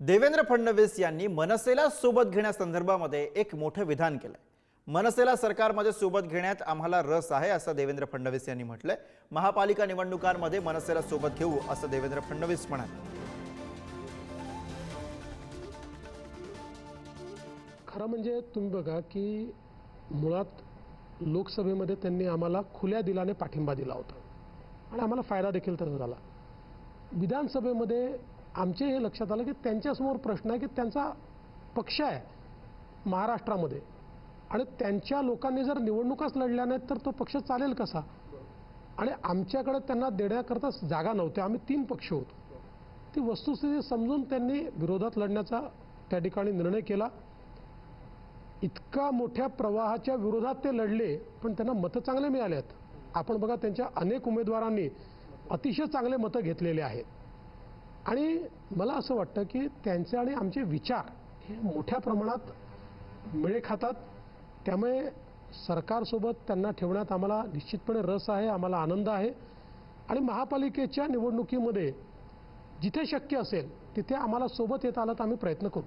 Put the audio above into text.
देवेंद्र फडणवीस यांनी मनसेला सोबत घेण्यासंदर्भामध्ये एक मोठं विधान केलंय। मनसेला सरकारमध्ये सोबत घेण्यात आम्हाला रस आहे असं देवेंद्र फडणवीस यांनी म्हटलंय। महापालिका निवडणुकांमध्ये मनसेला सोबत घेऊ असं देवेंद्र फडणवीस म्हणाले। खरं म्हणजे तुम्ही बघा की मुळात लोकसभेमध्ये त्यांनी आम्हाला खुल्या दिलाने पाठिंबा दिला होता आणि आम्हाला फायदा देखील त्याचा झाला। विधानसभेमध्ये आमचे हे लक्षात आलं की त्यांच्यासमोर प्रश्न आहे की त्यांचा पक्ष आहे महाराष्ट्रामध्ये आणि त्यांच्या लोकांनी जर निवडणुकाच लढल्या नाहीत तर तो पक्ष चालेल कसा। आणि आमच्याकडे त्यांना देण्याकरता जागा नव्हत्या, आम्ही 3 पक्ष होतो। ती वस्तुस्थिती समजून त्यांनी विरोधात लढण्याचा त्या ठिकाणी निर्णय केला। इतका मोठ्या प्रवाहाच्या विरोधात ते लढले पण त्यांना मतं चांगले मिळाले आहेत। आपण बघा त्यांच्या अनेक उमेदवारांनी अतिशय चांगले मतं घेतलेले आहेत आणि मला असं वाटतं की त्यांचे आणि आमचे विचार हे मोठ्या प्रमाणात मेळ खातात। त्यामुळे सरकारसोबत त्यांना ठेवण्यात आम्हाला निश्चितपणे रस आहे, आम्हाला आनंद आहे आणि महापालिकेच्या निवडणुकीमध्ये जिथे शक्य असेल तिथे आम्हाला सोबत येता आलं तर आम्ही प्रयत्न करू।